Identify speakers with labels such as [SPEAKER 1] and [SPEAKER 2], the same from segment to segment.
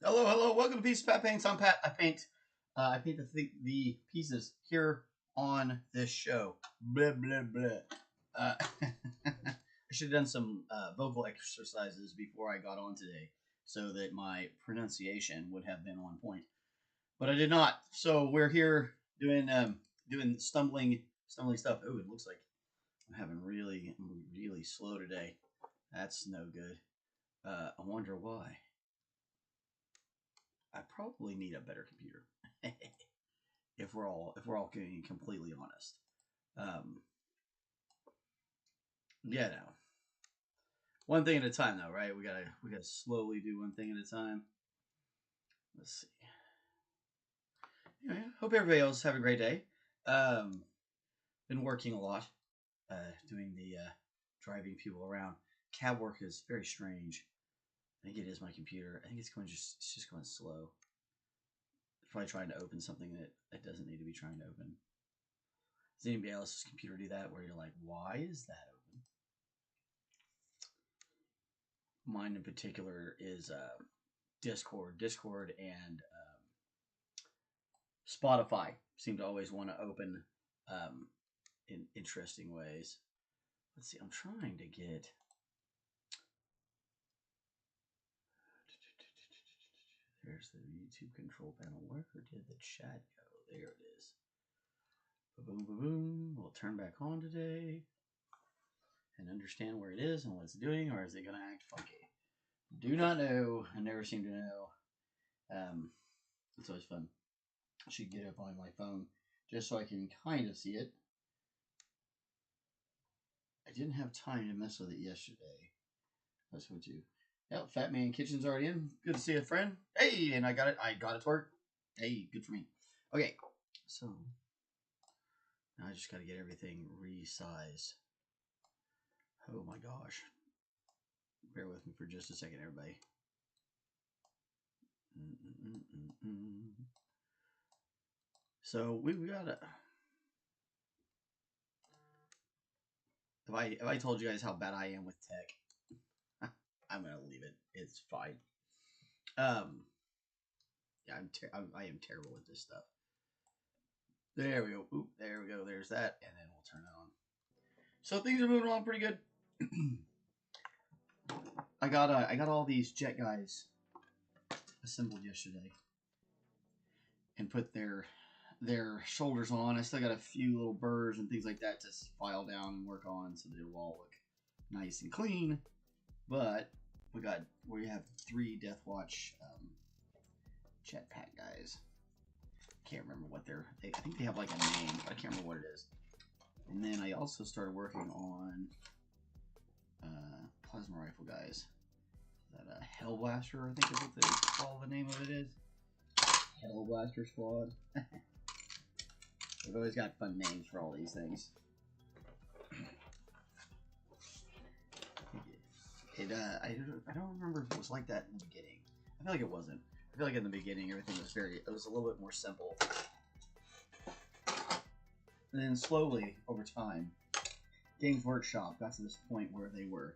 [SPEAKER 1] Hello, hello. Welcome to Piece of Pat Paints. I'm Pat. I paint the pieces here on this show. Blah blah blah. I should have done some vocal exercises before I got on today, so that my pronunciation would have been on point. But I did not. So we're here doing stumbling stuff. Oh, it looks like I'm really slow today. That's no good. I wonder why. I probably need a better computer. if we're all being completely honest. Yeah, no. One thing at a time, though, right? We gotta slowly do one thing at a time. Let's see. Anyway, hope everybody else have a great day. Been working a lot, doing the driving people around. Cab work is very strange. I think it is my computer. I think it's just going slow. Probably trying to open something that it doesn't need to be trying to open. Does anybody else's computer do that where you're like, why is that open? Mine in particular is Discord and Spotify seem to always want to open in interesting ways. Let's see, I'm trying to get... There's the YouTube control panel. Where did the chat go? There it is. Boom, boom, boom. We'll turn back on today and understand where it is and what it's doing, or is it going to act funky? Do not know. I never seem to know. It's always fun. I should get up on my phone just so I can kind of see it. I didn't have time to mess with it yesterday. That's what you... Yep, Fat Man Kitchen's already in. Good to see you, friend. Hey, and I got it to work. Hey, good for me. Okay, so now I just got to get everything resized. Oh my gosh. Bear with me for just a second, everybody. So we got to... If I told you guys how bad I am with tech, I'm gonna leave it. It's fine. Yeah, I am terrible with this stuff. There we go. Oop, there we go. There's that, and then we'll turn it on. So things are moving along pretty good. I got all these jet guys assembled yesterday, and put their shoulders on. I still got a few little burrs and things like that to file down and work on, so that it will all look nice and clean. But we have 3 Death Watch jetpack guys. Can't remember what I think they have like a name, but I can't remember what it is. And then I also started working on plasma rifle guys. That Hellblaster, I think is what they call the name of it is. Hellblaster Squad. They've always got fun names for all these things. I don't remember if it was like that in the beginning. I feel like it wasn't. I feel like in the beginning everything was it was a little bit more simple. And then slowly, over time, Games Workshop got to this point where they were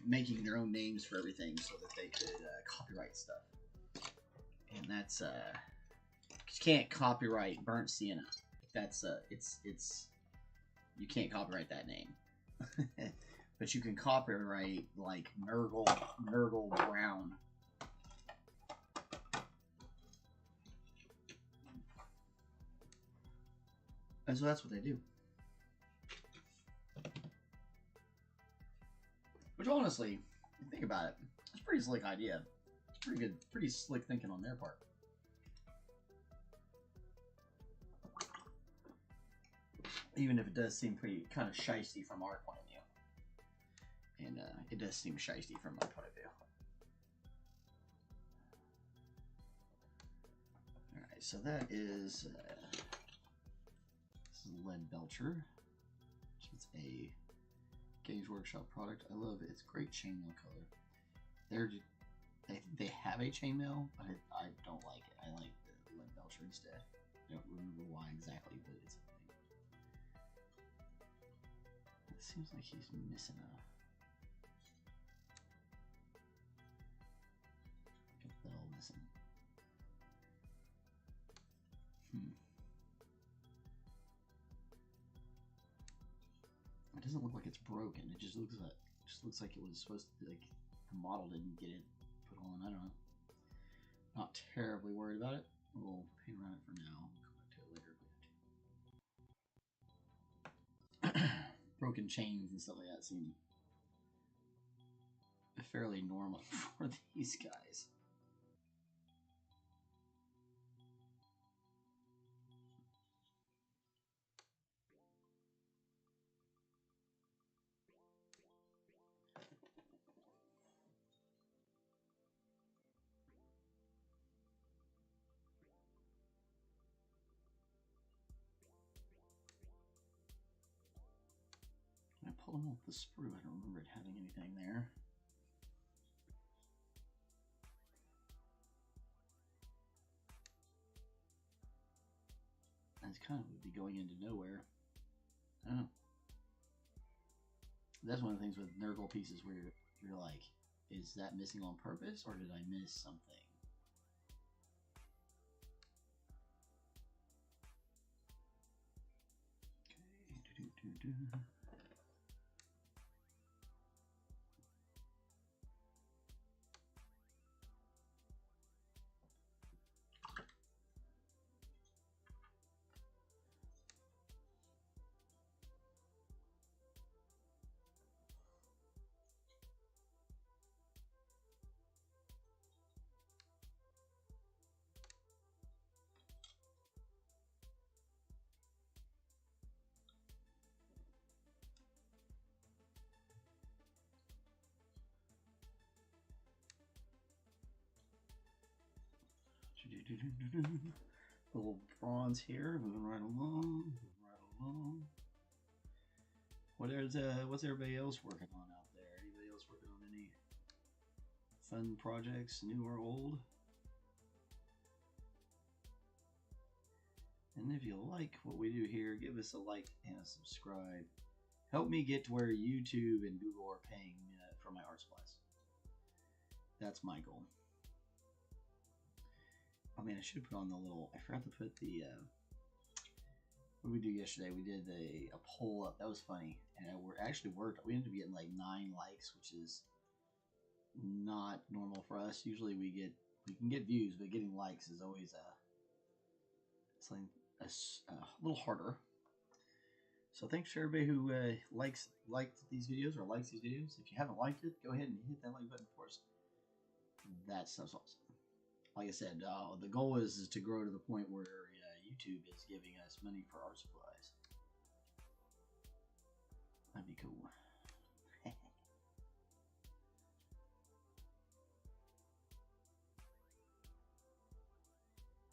[SPEAKER 1] making their own names for everything so that they could copyright stuff. And that's you can't copyright Burnt Sienna. That's you can't copyright that name. But you can copyright, like, Nurgle Brown. And so that's what they do. Which, honestly, if you think about it, it's a pretty slick idea. It's pretty good, pretty slick thinking on their part. Even if it does seem pretty kind of shysty from our point of view. And it does seem shysty from my point of view. Alright, so that is this is Lead Belcher. It's a Games Workshop product. I love it. It's great chainmail color. They have a chainmail, but I don't like it. I like the Lead Belcher instead. I don't remember why exactly, but it's a thing. It seems like he's missing a doesn't look like it's broken. It just looks like it was supposed to be, like the model didn't get it put on. I don't know. Not terribly worried about it. We'll paint around it for now. We'll come back to it later. Broken chains and stuff like that seem fairly normal for these guys. I pulled them off the sprue. I don't remember it having anything there. It's kind of would be going into nowhere. I don't know. That's one of the things with Nurgle pieces where you're like, is that missing on purpose or did I miss something? Okay. Little bronze here, moving right along, what's everybody else working on out there? Anybody else working on any fun projects, new or old? And if you like what we do here, give us a like and a subscribe. Help me get to where YouTube and Google are paying for my art supplies. That's my goal. I mean, I should have put on the little, I forgot to put the, what did we do yesterday? We did a poll up. That was funny. And it actually worked. We ended up getting like 9 likes, which is not normal for us. Usually we can get views, but getting likes is always something a little harder. So thanks for everybody who liked these videos or likes these videos. If you haven't liked it, go ahead and hit that like button for us. That stuff's awesome. Like I said, the goal is to grow to the point where YouTube is giving us money for art supplies. That'd be cool.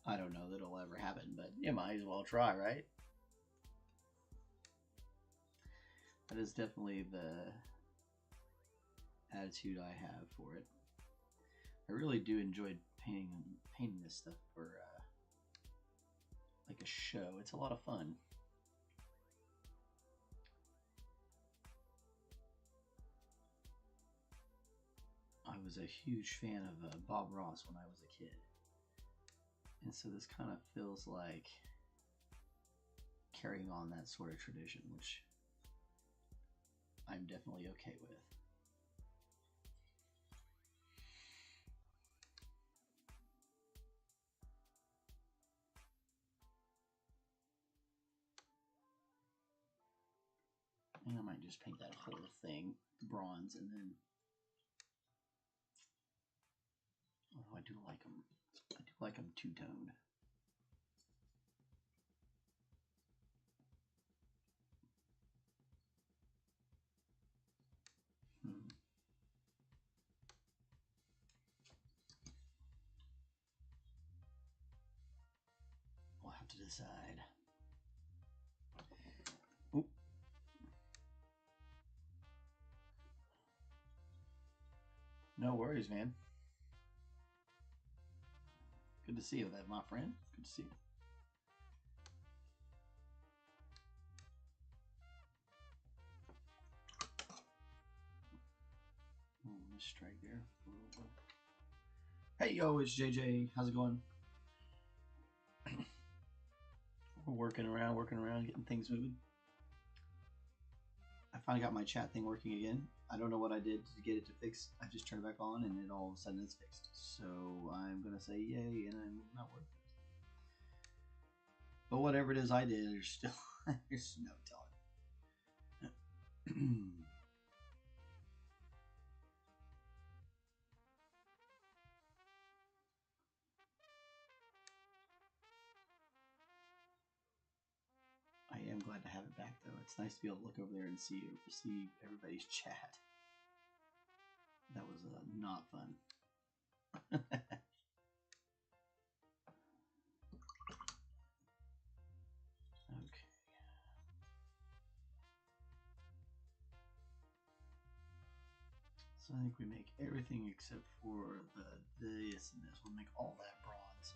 [SPEAKER 1] I don't know that it'll ever happen, but you might as well try, right? That is definitely the attitude I have for it. I really do enjoy painting this stuff for like a show. It's a lot of fun. I was a huge fan of Bob Ross when I was a kid, and so this kind of feels like carrying on that sort of tradition, which I'm definitely okay with. And I might just paint that whole thing bronze, and then I do like them. I do like them two-toned. We'll have to decide. Oop. No worries, man. Good to see you, my friend. Good to see you. Let's strike there. Hey, yo, it's JJ. How's it going? We're working around, getting things moving. I finally got my chat thing working again. I don't know what I did to get it to fix. I just turned it back on and it all of a sudden it's fixed. So I'm going to say yay, and I'm not working. But whatever it is I did, there's still there's no telling. I am glad to have it back, though. It's nice to be able to look over there and see everybody's chat. That was not fun. Okay. So I think we make everything except for this and this. We'll make all that bronze.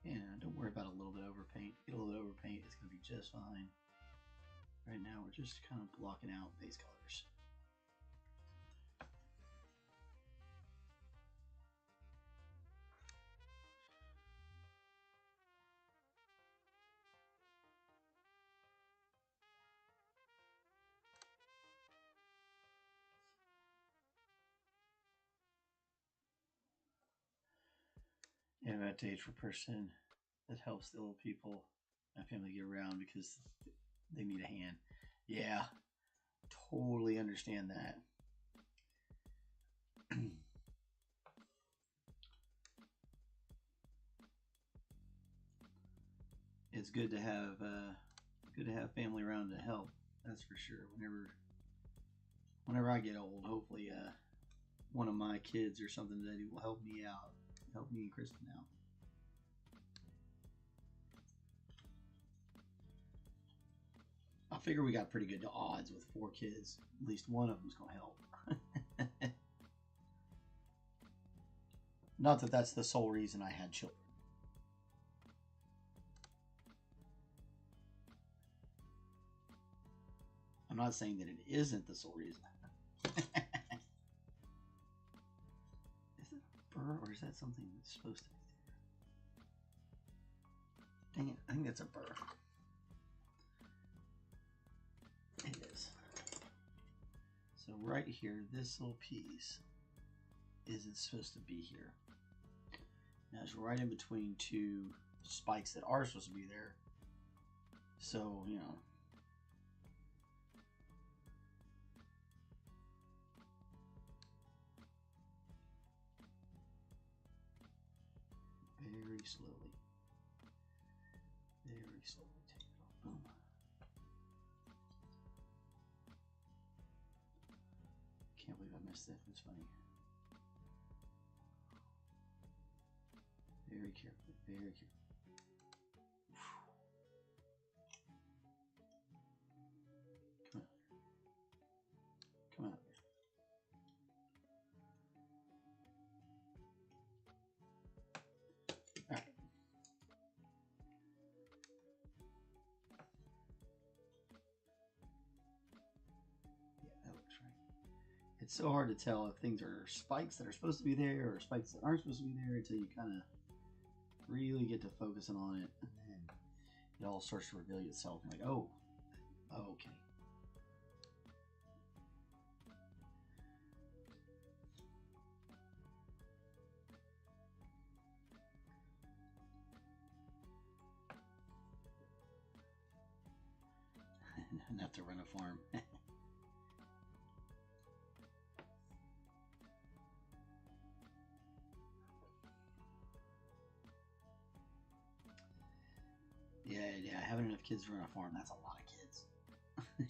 [SPEAKER 1] Yeah, don't worry about a little bit overpaint. Get a little bit overpaint, it's going to be just fine. Right now, we're just kind of blocking out base colors. Advantage for person that helps the little people, my family, get around because they need a hand. Yeah, totally understand that. It's good to have family around to help. That's for sure. Whenever I get old, hopefully one of my kids or something that will help me out, help me and Kristen out. I figure we got pretty good odds with 4 kids. At least one of them's gonna help. Not that that's the sole reason I had children. I'm not saying that it isn't the sole reason. Is that a burr or is that something that's supposed to be there? Dang it, I think that's a burr. It is. So right here, this little piece isn't supposed to be here. Now it's right in between 2 spikes that are supposed to be there. So, you know. Very slowly. Very slowly take it off. Boom. Can't believe I missed that. It's funny. Very carefully. Very carefully. Come on. Come out there. All right. Yeah, that looks right. It's so hard to tell if things are spikes that are supposed to be there or spikes that aren't supposed to be there until you kind of really get to focusing on it, and then it all starts to reveal itself. Like, oh, okay. Enough to run a farm. Yeah, having enough kids to run a farm, that's a lot of kids. I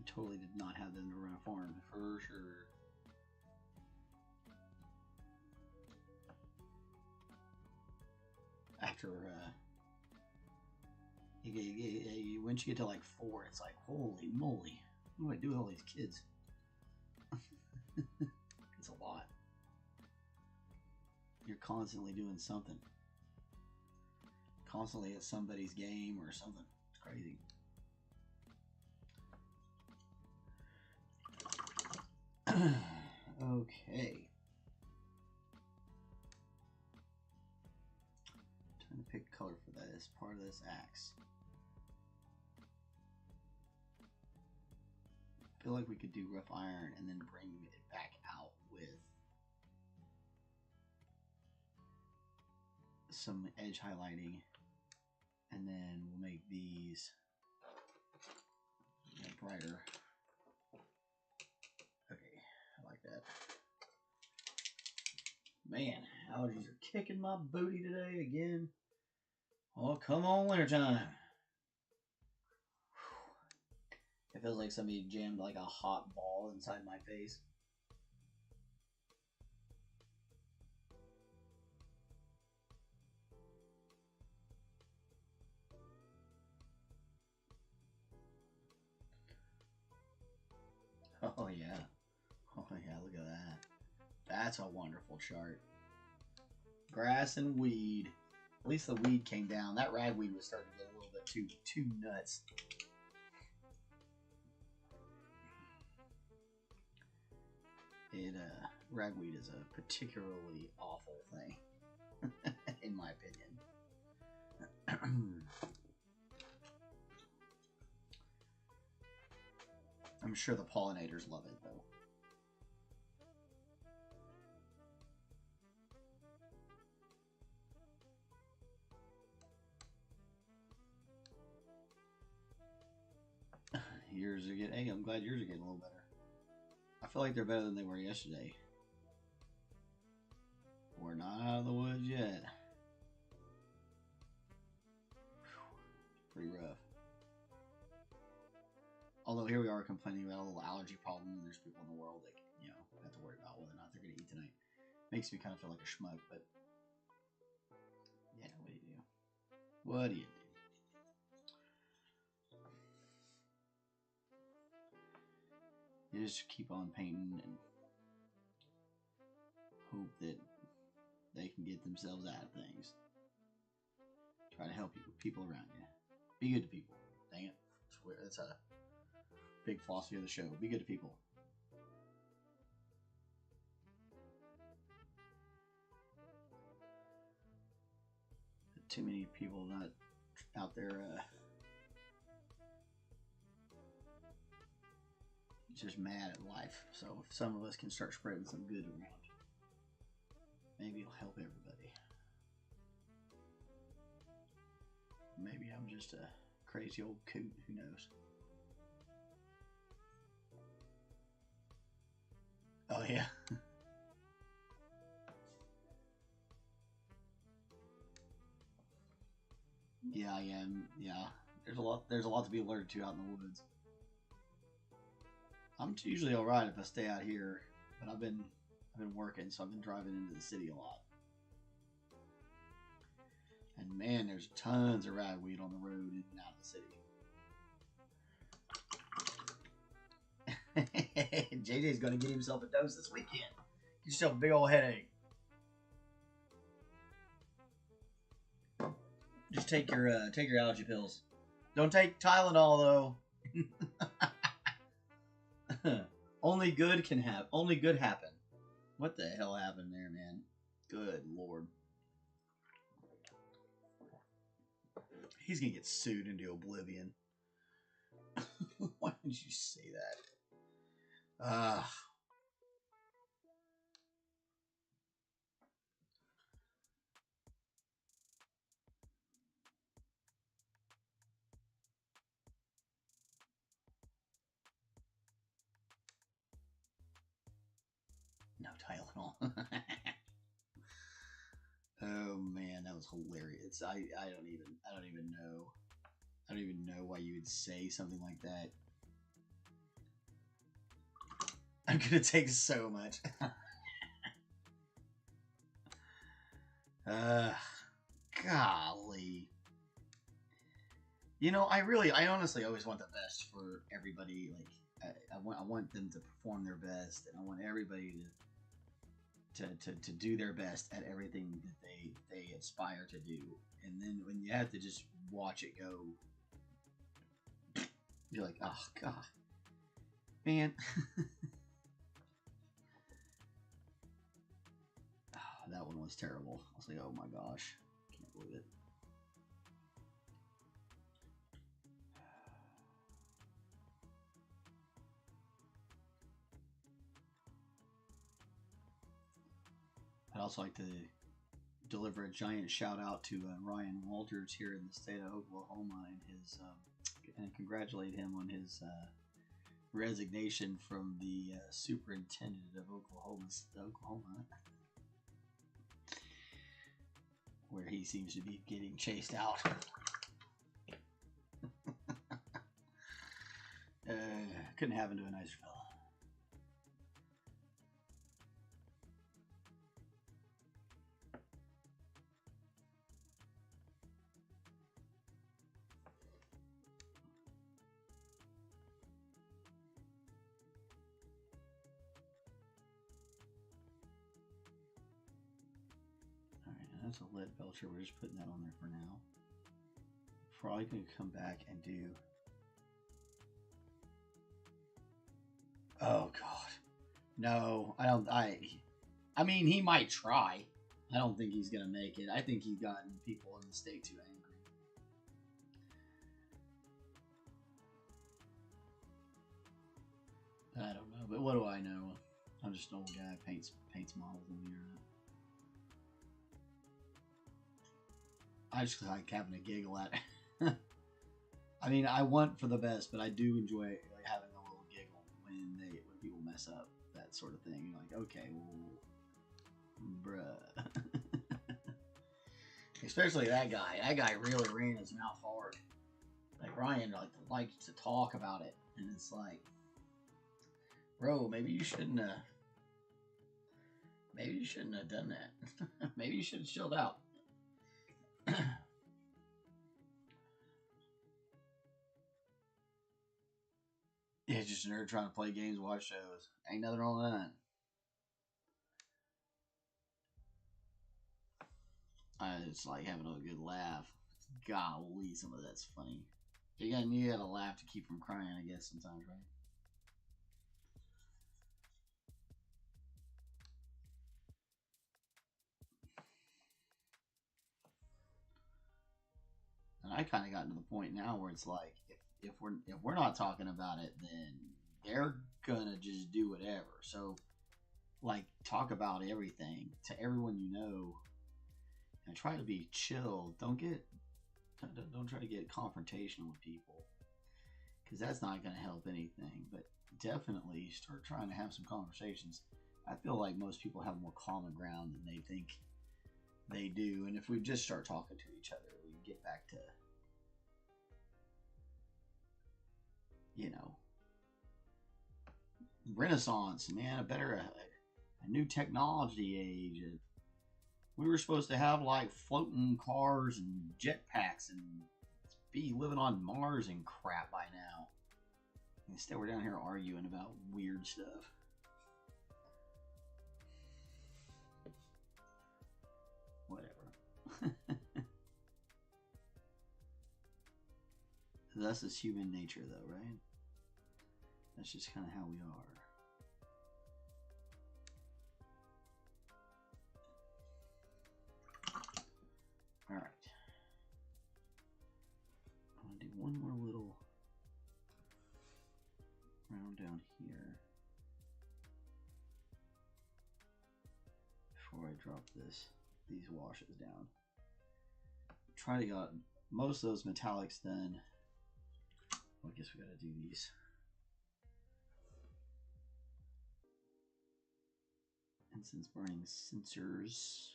[SPEAKER 1] totally did not have them to run a farm, for sure. After, once you get to like 4, it's like, holy moly, what do I do with all these kids? It's a lot. You're constantly doing something. Constantly at somebody's game or something. It's crazy. Okay. Trying to pick a color for that as part of this axe. I feel like we could do rough iron and then bring it back out with some edge highlighting, and then we'll make these brighter. Okay, I like that. Man, allergies are kicking my booty today again. Oh, come on, wintertime. It feels like somebody jammed like a hot ball inside my face. Oh yeah. Oh yeah, look at that. That's a wonderful chart. Grass and weed. At least the weed came down. That ragweed was starting to get a little bit too nuts. Ragweed is a particularly awful thing, in my opinion. I'm sure the pollinators love it, though. Yours are getting. Hey, I'm glad yours are getting a little better. I feel like they're better than they were yesterday. We're not out of the woods yet. Pretty rough. Although here we are complaining about a little allergy problem, and there's people in the world that, you know, have to worry about whether or not they're going to eat tonight. Makes me kind of feel like a schmuck, but yeah, what do you do? What do you do? You just keep on painting and hope that they can get themselves out of things. Try to help people around you. Be good to people. Dang it. That's a big philosophy of the show. Be good to people. Too many people not out there just mad at life. So if some of us can start spreading some good around, maybe it'll help everybody. Maybe I'm just a crazy old coot. Who knows? Oh yeah. Yeah, I am. Yeah, there's a lot. There's a lot to be alerted to out in the woods. I'm usually all right if I stay out here, but I've been working, so I've been driving into the city a lot. And man, there's tons of ragweed on the road in and out of the city. JJ's gonna get himself a dose this weekend. Get yourself a big old headache. Just take your allergy pills. Don't take Tylenol though. Only good happen. What the hell happened there, man? Good Lord. He's gonna get sued into oblivion. Why did you say that? No Tylenol. Oh man, that was hilarious. I don't even know. I don't even know why you would say something like that. I'm gonna take so much. Golly. You know, I honestly always want the best for everybody, like, I want them to perform their best, and I want everybody to do their best at everything that they aspire to do. And then when you have to just watch it go, you're like, oh god, man. Oh, that one was terrible. I was like, oh my gosh, can't believe it. I'd also like to deliver a giant shout out to Ryan Walters here in the state of Oklahoma and congratulate him on his resignation from the superintendent of Oklahoma, where he seems to be getting chased out. Couldn't happen to a nicer fella. That's a lead belcher. We're just putting that on there for now. Probably going to come back and do... Oh, God. No, I don't... I mean, he might try. I don't think he's going to make it. I think he's gotten people in the state too angry. I don't know, but what do I know? I'm just an old guy who paints models on the internet. I just like having a giggle at it. I mean, I want for the best, but I do enjoy like having a little giggle when people mess up, that sort of thing. You're like, okay, well, bruh. Especially that guy. That guy really ran his mouth hard. Like Ryan likes to talk about it, and it's like, bro, maybe you shouldn't have done that. Maybe you should have chilled out. Yeah, just a nerd trying to play games, watch shows. Ain't nothing wrong with that. It's like having a good laugh. Golly, some of that's funny. You gotta laugh to keep from crying, I guess, sometimes, right? And I kind of gotten to the point now where it's like, if we're not talking about it, then they're gonna just do whatever. So, like, talk about everything to everyone you know, and try to be chill. Don't try to get confrontational with people, because that's not gonna help anything. But definitely start trying to have some conversations. I feel like most people have more common ground than they think they do, and if we just start talking to each other, we can get back to, you know, Renaissance, man, a new technology age. We were supposed to have like floating cars and jetpacks and be living on Mars and crap by now. Instead, we're down here arguing about weird stuff. Whatever. That's just human nature, though, right? That's just kind of how we are. All right. I'm gonna do one more little round down here before I drop these washes down. Try to get most of those metallics done. Well, I guess we gotta do these. Incense burning sensors.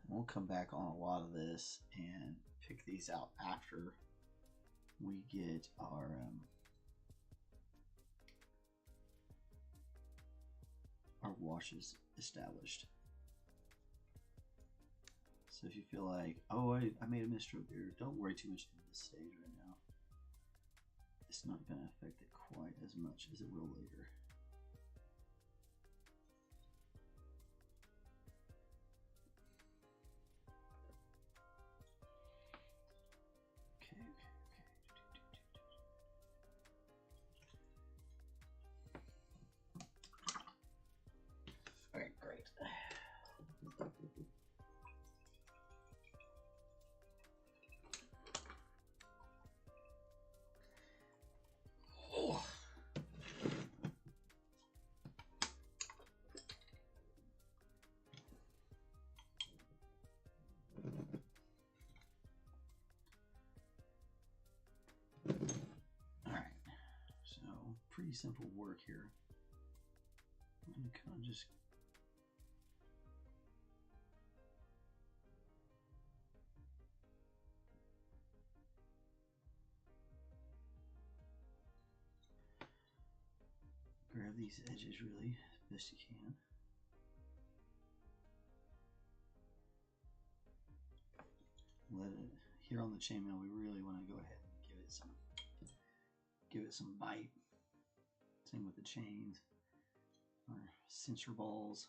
[SPEAKER 1] We'll come back on a lot of this and pick these out after we get our wash is established. So if you feel like, oh, I made a misstroke there, don't worry too much at this stage right now. It's not going to affect it quite as much as it will later. Okay, great. Oh. All right, so pretty simple work here. I'm gonna kind of just grab these edges really as best you can. Let it here on the chainmail. We really want to go ahead and give it some bite. Same with the chains or cincher balls.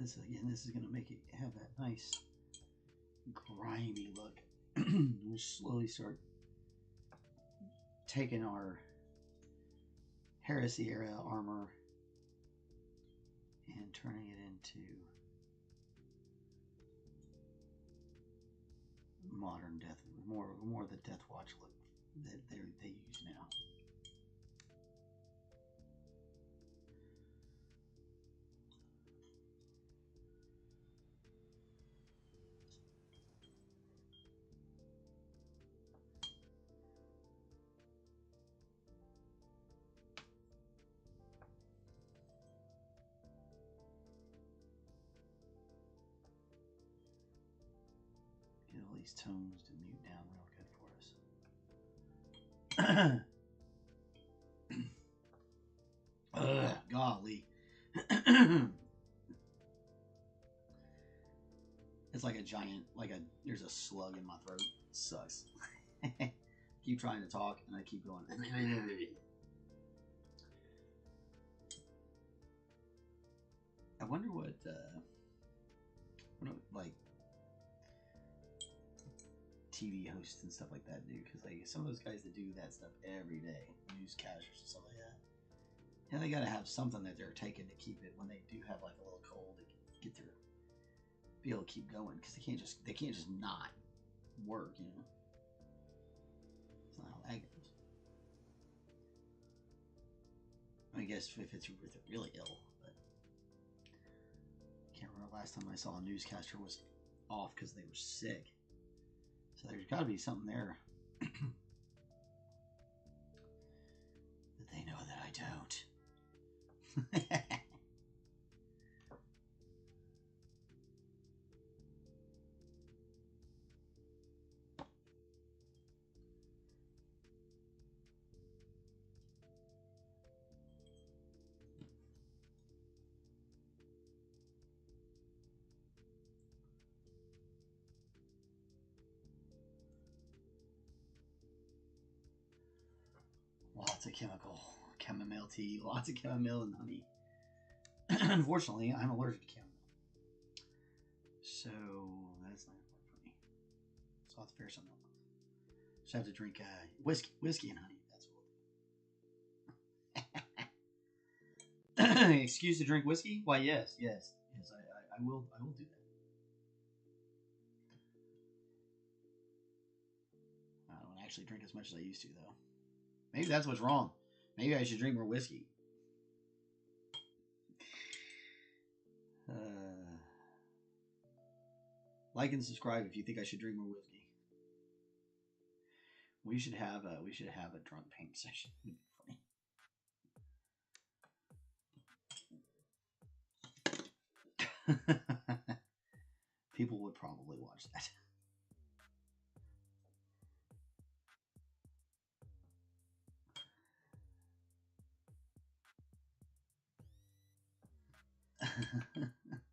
[SPEAKER 1] This again, this is going to make it have that nice grimy look. We'll slowly start taking our Heresy era armor and turning it into modern Death, more of the Death Watch look that they use now. Get all these tones to mute down real good for us. Golly. It's like a giant, there's a slug in my throat. It sucks. Keep trying to talk and I keep going. I wonder what like TV hosts and stuff like that do, because like some of those guys that do that stuff every day, newscasters and stuff like that, and they gotta have something that they're taking to keep it when they do have like a little cold to get their be able to keep going, because they can't just not work, you know. It's not how that goes. I guess if it's really ill, but I can't remember last time I saw a newscaster was off because they were sick. So there's got to be something there that they know that I don't. Lots of chamomile tea, lots of chamomile and honey. Unfortunately, I'm allergic to chamomile, so that's not important for me. So I'll have to figure something else. So I have to drink whiskey and honey. That's what. Excuse to drink whiskey? Why, yes. I will do that. I don't actually drink as much as I used to, though. Maybe that's what's wrong. Maybe I should drink more whiskey. Like and subscribe if you think I should drink more whiskey. We should have a drunk paint session. It'd be funny. People would probably watch that.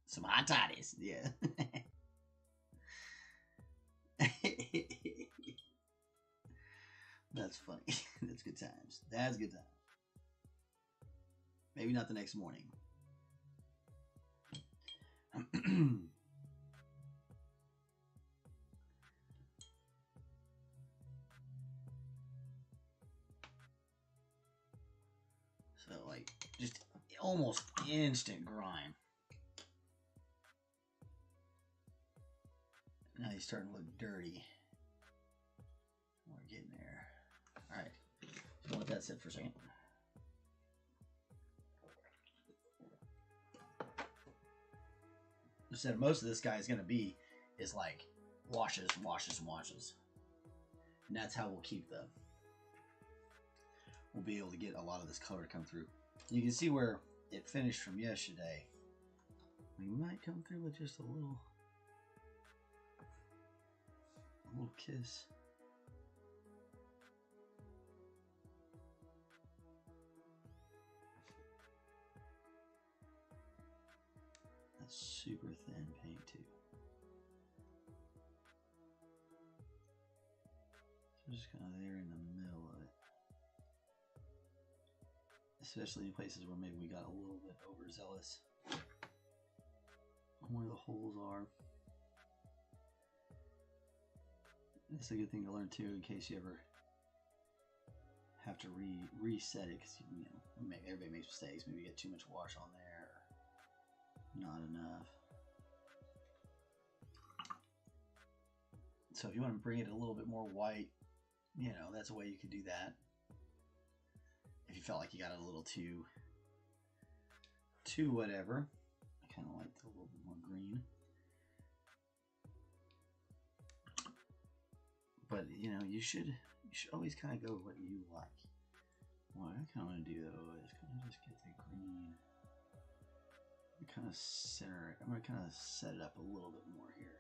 [SPEAKER 1] Some hot toddies, yeah. That's funny. That's good times. That's good times. Maybe not the next morning. So, like, just almost instant grime. Now he's starting to look dirty. We're getting there. Alright. So let that sit for a second. So most of this guy is going to be is like washes and washes and washes. And that's how we'll keep the... We'll be able to get a lot of this color to come through. You can see where it finished from yesterday. We might come through with just a little kiss. That's super thin paint too. So just kind of there in the middle of it. Especially in places where maybe we got a little bit overzealous on where the holes are. It's a good thing to learn too, in case you ever have to reset it, because you know everybody makes mistakes. Maybe you get too much wash on there, or not enough. So if you want to bring it a little bit more white, you know, that's a way you could do that. If you felt like you got it a little too whatever. I kind of like a little bit more green. But you know, you should always kind of go with what you like. What I kind of want to do though is kind of just get the green, kind of center it. I'm going to kind of set it up a little bit more here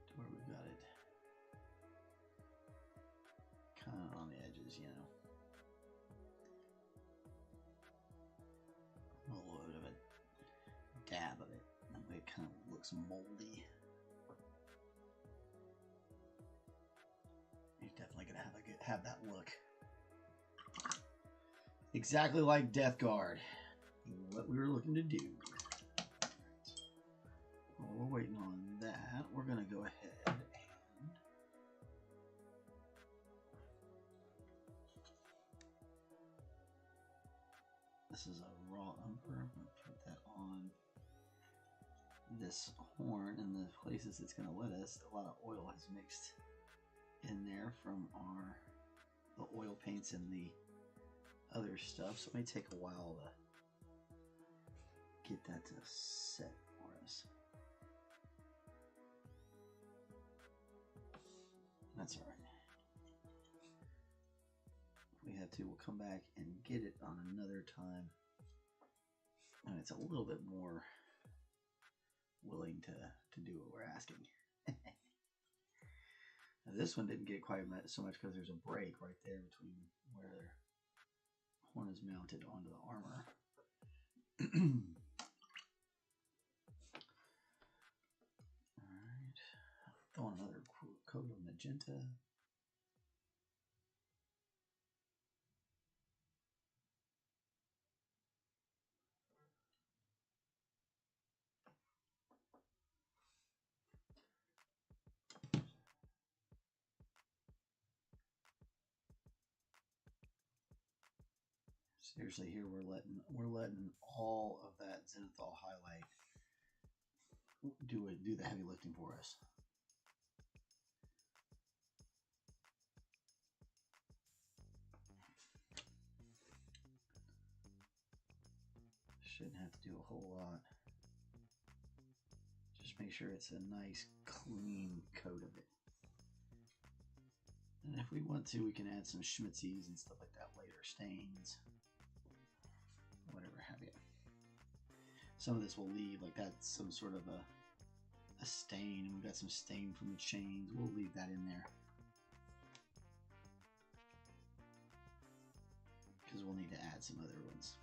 [SPEAKER 1] to where we've got it kind of on the edges, you know. A little bit of a dab of it. That way it kind of looks moldy. You're definitely gonna have that look. Exactly like Death Guard. What we were looking to do. While we're waiting on that, we're gonna go ahead and this is a raw umber. I'm gonna put that on this horn, and the places it's gonna let us. A lot of oil has mixed in there from the oil paints and the other stuff, so it may take a while to get that to set for us. That's all right. If we have to, we'll come back and get it on another time, and it's a little bit more willing to do what we're asking. Now, this one didn't get quite so much because there's a break right there between where their horn is mounted onto the armor. Alright. Throw on another coat of magenta. Seriously, here we're letting all of that zenithal highlight do the heavy lifting for us. Shouldn't have to do a whole lot. Just make sure it's a nice clean coat of it. And if we want to, we can add some schmitzies and stuff like that later, stains, whatever have you. Some of this will leave, like that's some sort of a stain, and we've got some stain from the chains. We'll leave that in there because we'll need to add some other ones.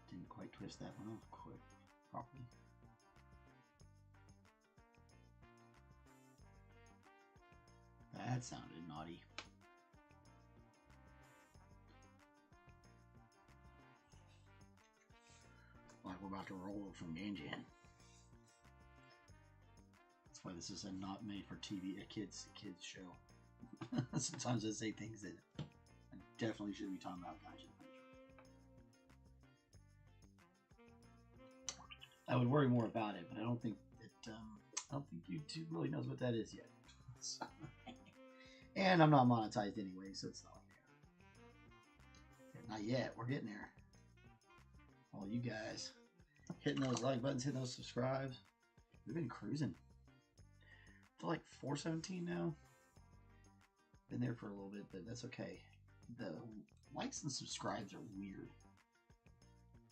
[SPEAKER 1] Didn't quite twist that one off quick properly. That sounded naughty. Like we're about to roll from Contagion. That's why this is a not made for TV, a kids show. Sometimes I say things that I definitely shouldn't be talking about. I would worry more about it, but I don't think that I don't think YouTube really knows what that is yet. So, and I'm not monetized anyway, so it's not like that. Not yet. We're getting there. All you guys hitting those like buttons, hitting those subscribes. We've been cruising to like 417 now. Been there for a little bit, but that's okay. The likes and subscribes are weird.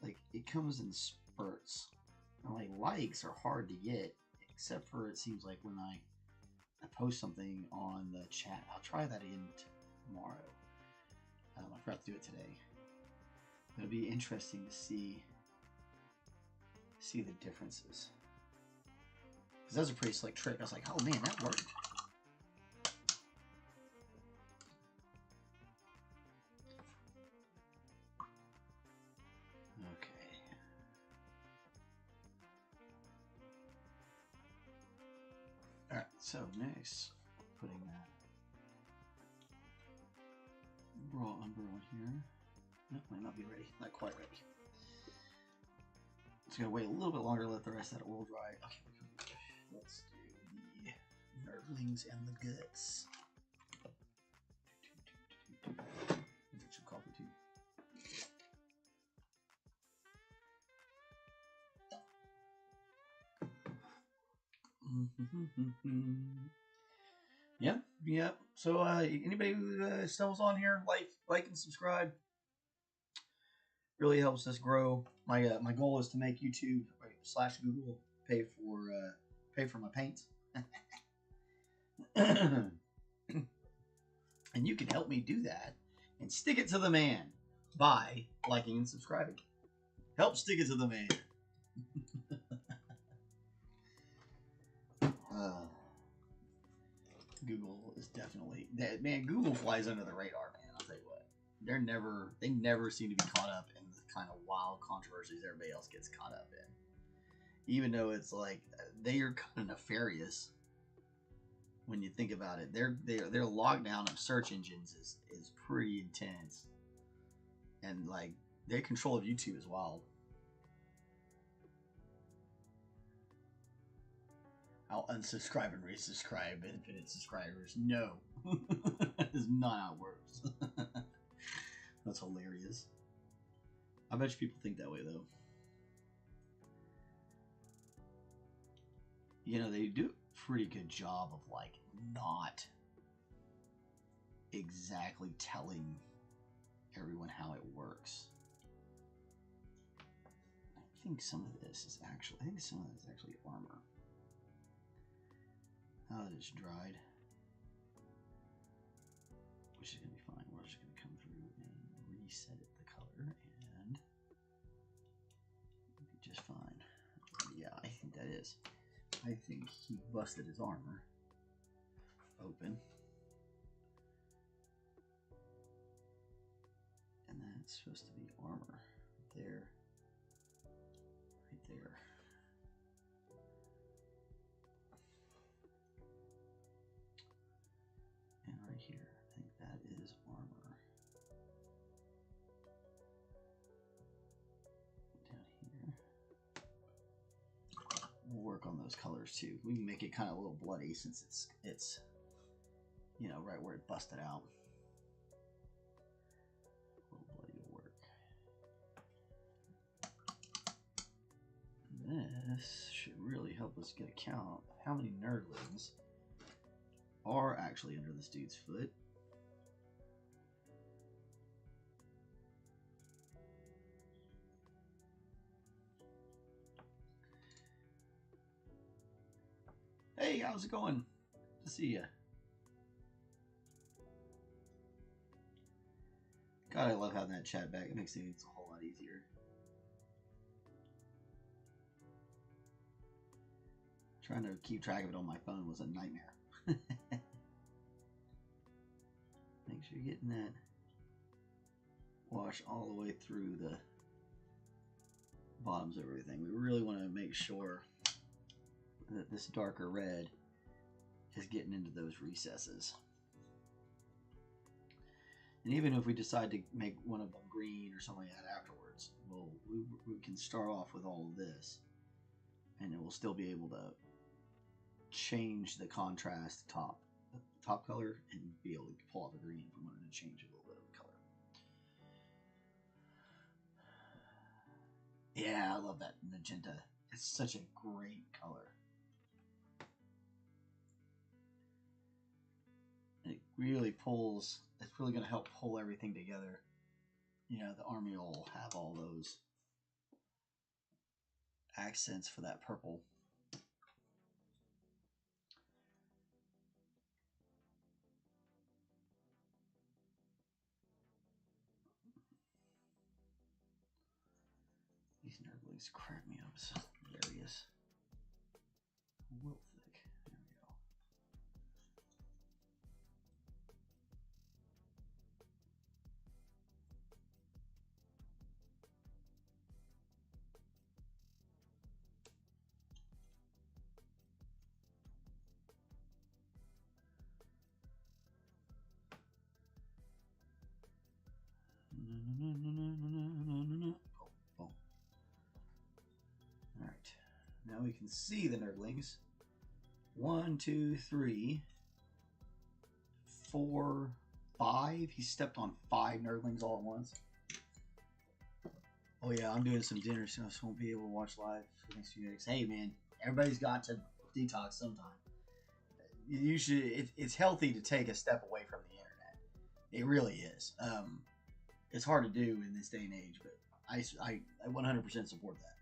[SPEAKER 1] Like it comes in spurts. Like likes are hard to get, except for it seems like when I post something on the chat. I'll try that again tomorrow. I forgot to do it today. It'll be interesting to see the differences. Because that was a pretty slick trick. I was like, oh man, that worked. Alright, so next, putting that raw umber on here. Nope, might not be ready. Not quite ready. Just gonna wait a little bit longer, let the rest of that oil dry. Okay, let's do the nerdlings and the guts. Get some coffee too. Yeah. So anybody who stumbles on here, like and subscribe. Really helps us grow. My goal is to make YouTube / Google pay for my paints. And you can help me do that and stick it to the man by liking and subscribing. Help stick it to the man. Google is definitely that man. Google flies under the radar, man. I'll tell you what. They never seem to be caught up in the kind of wild controversies everybody else gets caught up in. Even though it's like they are kind of nefarious when you think about it. Their lockdown of search engines is pretty intense, and like their control of YouTube is wild. I'll unsubscribe and resubscribe infinite subscribers. No. That is not how it works. That's hilarious. I bet you people think that way, though. You know, they do a pretty good job of, like, not exactly telling everyone how it works. I think some of this is actually armor. Now that it's dried, which is going to be fine. We're just going to come through and reset it the color, and it'll be just fine. Yeah, I think that is. I think he busted his armor open. And that's supposed to be armor right there. Right there. And right here, I think that is armor. those colors too. We can make it kind of a little bloody since it's you know, right where it busted out. A little bloody will work. This should really help us get a count of how many nerdlings are actually under this dude's foot. Hey, how's it going? Good to see ya. God, I love having that chat back. It makes things a whole lot easier. Trying to keep track of it on my phone was a nightmare. Make sure you're getting that wash all the way through the bottoms of everything. We really want to make sure that this darker red is getting into those recesses. And even if we decide to make one of them green or something like that afterwards, we can start off with all of this, and it will still be able to change the contrast top color and be able to pull off a green if we wanted to change a little bit of the color. Yeah, I love that magenta. It's such a great color. It really pulls, it's really going to help pull everything together. You know, the army will have all those accents for that purple. These nerdlings crack me up. It's hilarious. A little thick. There we go. Oh. All right. Now we can see the nerdlings. 1, 2, 3, 4, 5. He stepped on 5 nerdlings all at once. Oh yeah, I'm doing some dinner, so I won't be able to watch live for the next few days. Hey man, everybody's got to detox sometime. You should. It's healthy to take a step away from the internet. It really is. It's hard to do in this day and age, but I 100% support that.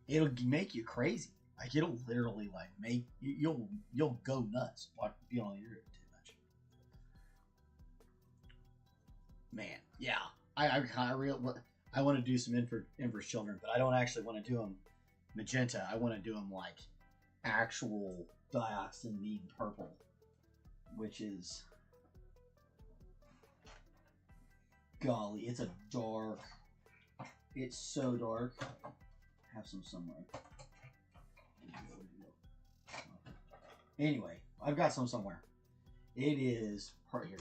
[SPEAKER 1] It'll make you crazy. Like it'll literally like make you'll go nuts being on the internet too much. Man, yeah. I want to do some inverse children, but I don't actually want to do them magenta. I want to do them like actual dioxamine purple, which is, golly, it's a dark. It's so dark. Have some somewhere. Anyway, I've got some somewhere. It is right here.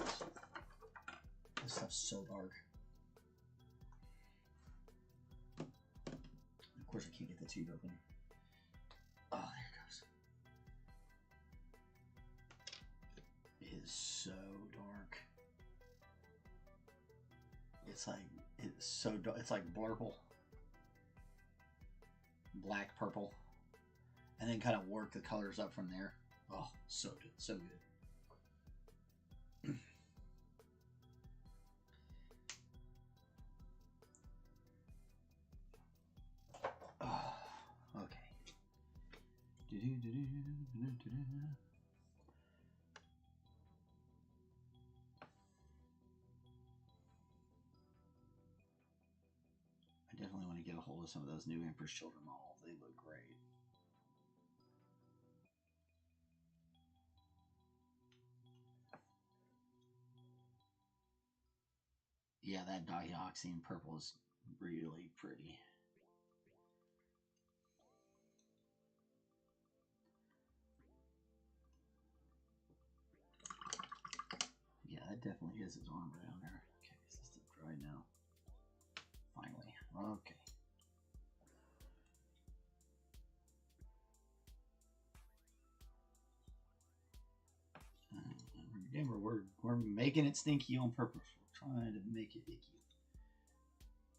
[SPEAKER 1] This stuff's so dark. Of course, I can't get the tube open. Oh, there it goes. It is so dark. It's so dark. It's like blurple. Black, purple, and then kind of work the colors up from there. Oh, so good, so good. Oh, okay. I definitely want to get a hold of some of those new Emperor's Children models. They look great. Yeah, that dioxine purple is really pretty. Yeah, that definitely is his arm down there. Okay, is this dry now? Finally. Okay. making it stinky on purpose. We're trying to make it icky.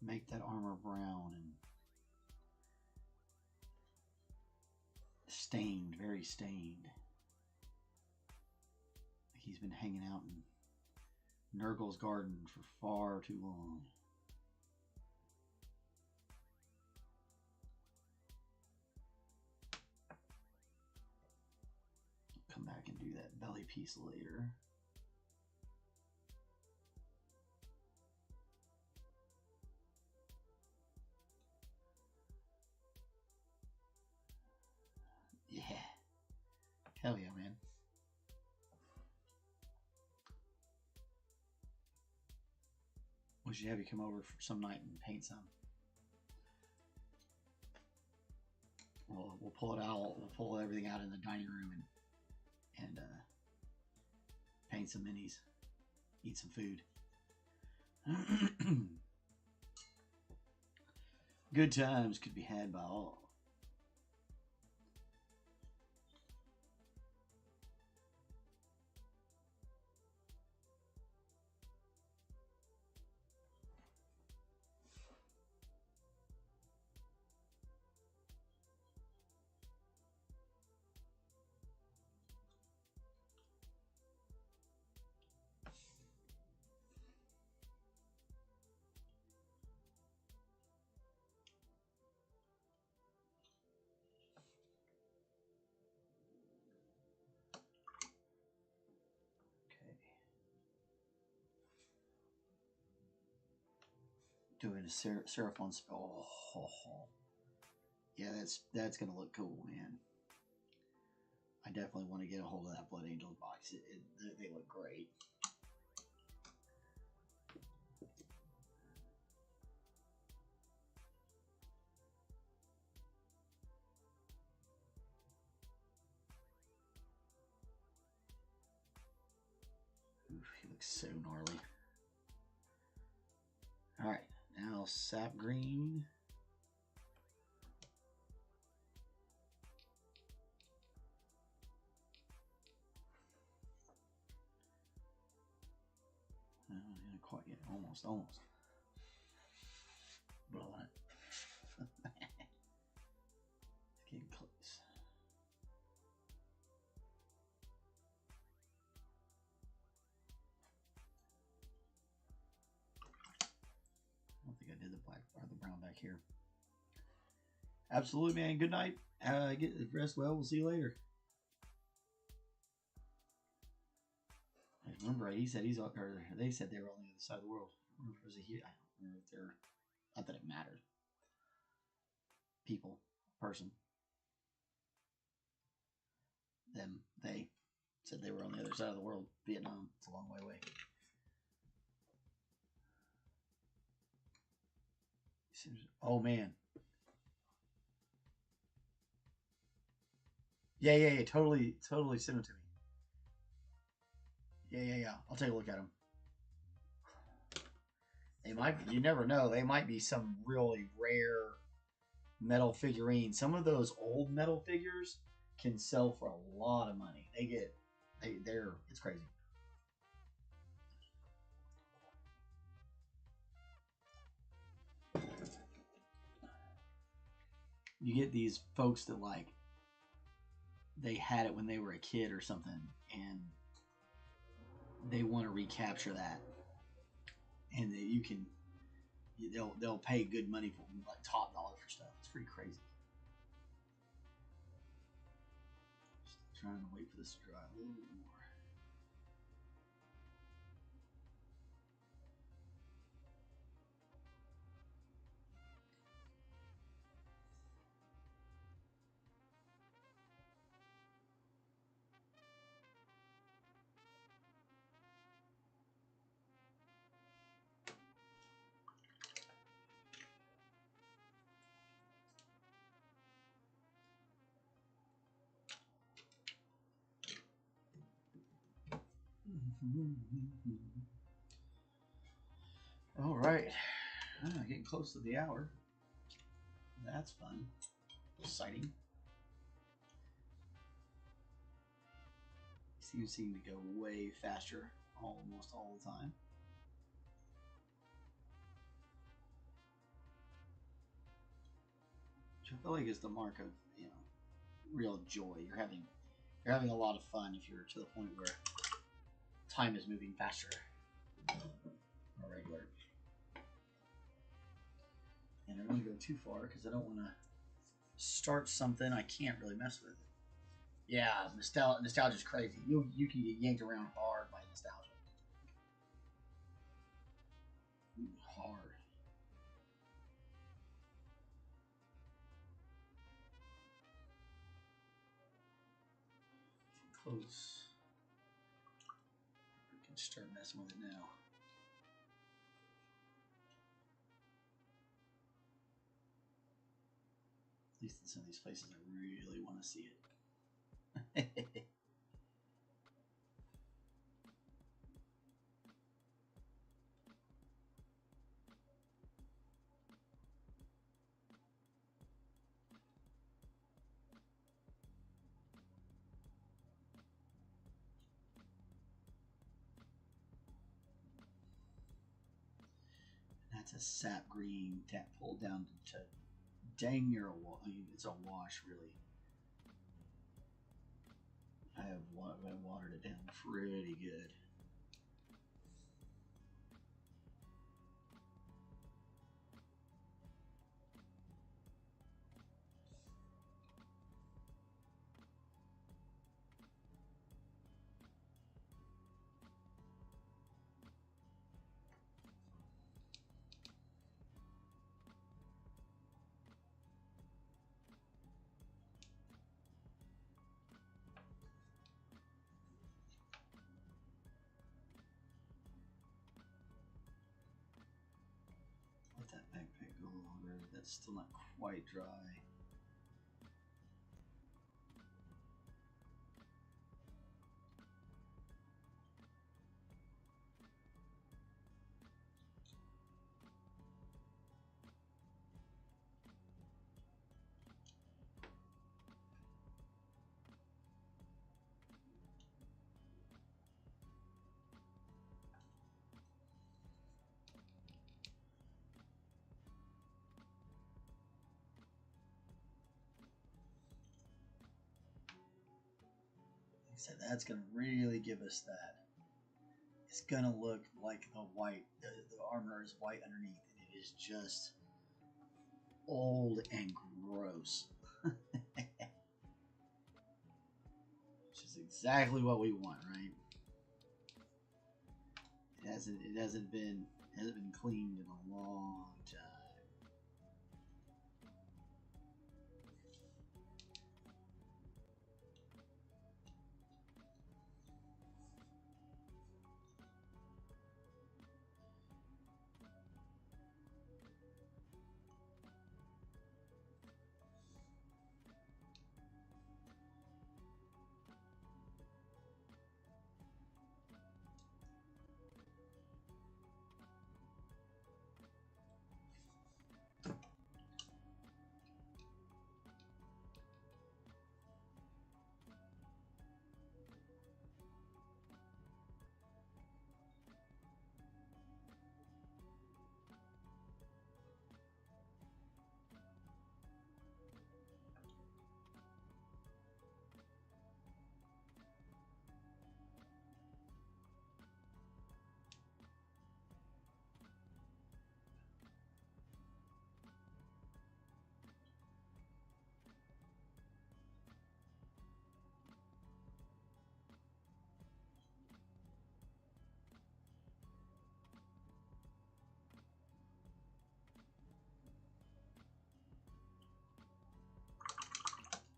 [SPEAKER 1] Make that armor brown and stained, very stained. He's been hanging out in Nurgle's garden for far too long. Come back and do that belly piece later. Yeah. Hell yeah, man. We should have you come over for some night and paint some. We'll pull it out. We'll pull everything out in the dining room and paint some minis. Eat some food. Good times could be had by all. Doing a Seraphon spell. Oh. Yeah, that's gonna look cool, man. I definitely want to get a hold of that Blood Angels box. They look great. Oof, he looks so gnarly. All right. Now sap green. No, not quite yet. Almost. Blow on it. It's getting close. I don't think I did the black or the brown back here. Absolutely, man. Good night. Get rest well. We'll see you later. Remember, he said he's, or they said they were on the other side of the world. Or was it here? I don't remember if they're, not that it mattered. People, person, them, they said they were on the other side of the world. Vietnam. It's a long way away. Oh man. Yeah. Totally send them to me. Yeah. I'll take a look at them. They might, you never know. They might be some really rare metal figurine. Some of those old metal figures can sell for a lot of money. It's crazy. You get these folks that like they had it when they were a kid or something, and they want to recapture that, and they'll pay good money for like top dollar for stuff. It's pretty crazy. Just trying to wait for this to dry a little bit more. All right, getting close to the hour. That's fun, exciting. Seems to go way faster almost all the time. Which I feel like is the mark of, you know, real joy. You're having a lot of fun if you're to the point where time is moving faster. Or regular. And I don't want to go too far because I don't want to start something I can't really mess with. Yeah, nostalgia is crazy. You can get yanked around hard by nostalgia. Hard. Close. We can start messing with it now. At least in some of these places I really want to see it. That's a sap green tap pulled down to dang near a wash. I mean, it's a wash, really. I have watered it down pretty good. Let that backpack go longer. That's still not quite dry. So that's going to really give us that. It's going to look like the white, the armor is white underneath, and it is just old and gross. Which is exactly what we want, right? It hasn't been cleaned in a long time.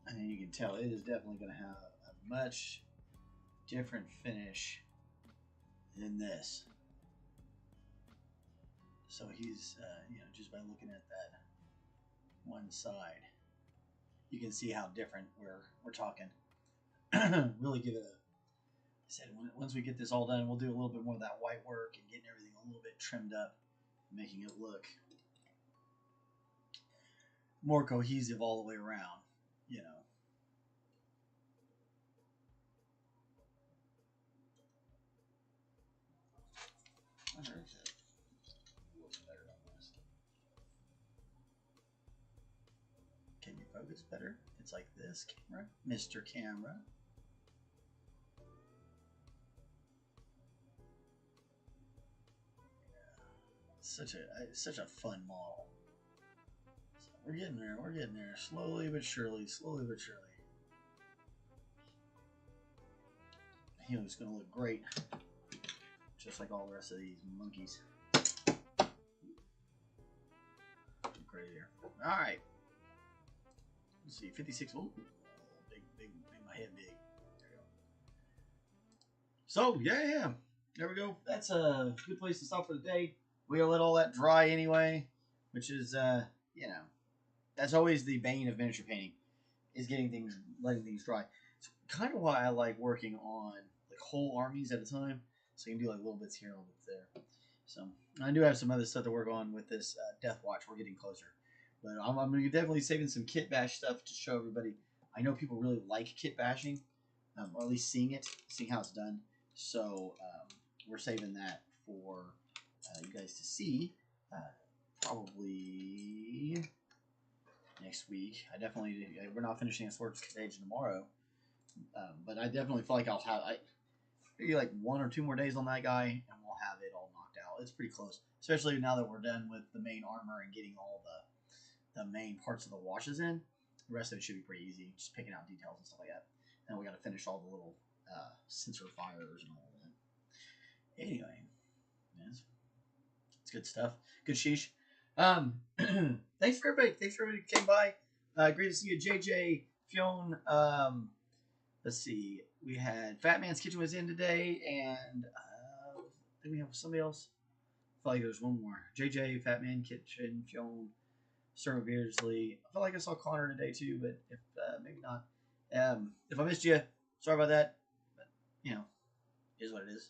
[SPEAKER 1] And you can tell it is definitely going to have a much different finish than this. So he's, you know, just by looking at that one side, you can see how different we're talking. Really give it a. I said once we get this all done, we'll do a little bit more of that white work and getting everything a little bit trimmed up, making it look more cohesive all the way around. You know. focus better. It's like this camera, Mr. Camera. Such a fun model. So we're getting there. We're getting there. Slowly but surely. Slowly but surely. He looks gonna look great, just like all the rest of these monkeys. Crazy here. All right. Let's see. 56. Ooh, big. My head big. There we go. So yeah. There we go. That's a good place to stop for the day. We gotta let all that dry anyway, which is you know, that's always the bane of miniature painting, is letting things dry. It's kind of why I like working on like whole armies at a time, so you can do like little bits here, little bits there. So I do have some other stuff to work on with this Death Watch. We're getting closer, but I'm definitely saving some kit bash stuff to show everybody. I know people really like kit bashing, or at least seeing how it's done. So we're saving that for you guys to see probably next week. We're not finishing a Swords Contagion tomorrow, but I definitely feel like I'll have maybe like 1 or 2 more days on that guy, and we'll have it all knocked out. It's pretty close, especially now that we're done with the main armor and getting all the main parts of the washes in. The rest of it should be pretty easy, just picking out details and stuff like that. And we got to finish all the little sensor fires and all that. Anyway, yes. It's good stuff. Good sheesh. Thanks for everybody. Thanks for everybody who came by. Great to see you, JJ, Fionn. Let's see. We had Fat Man's Kitchen was in today, and then we have somebody else. I feel like there's one more. JJ, Fat Man Kitchen, Fionn, Sir McBeardsly. I feel like I saw Connor today too, but if maybe not. If I missed you, sorry about that. But you know, it is what it is.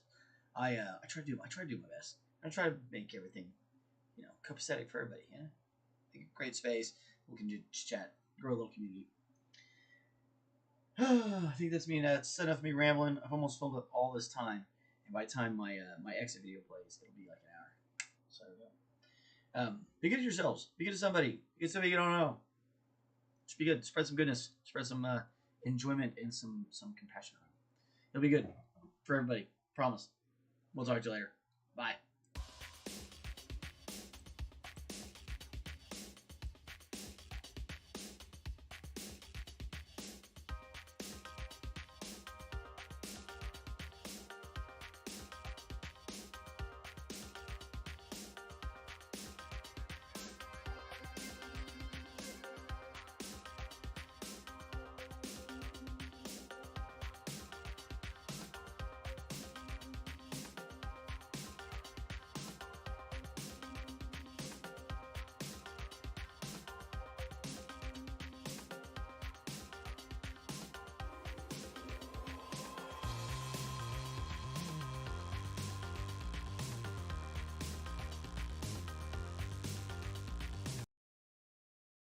[SPEAKER 1] I try to do my best. I try to make everything, copacetic for everybody. Yeah, make a great space. We can just chat, grow a little community. I think that's enough of me rambling. I've almost filled up all this time, and by the time my exit video plays, it'll be like an hour. So be good to yourselves. Be good to somebody. Be good to somebody you don't know. Just be good. Spread some goodness. Spread some enjoyment and some compassion around. It'll be good for everybody. Promise. We'll talk to you later. Bye.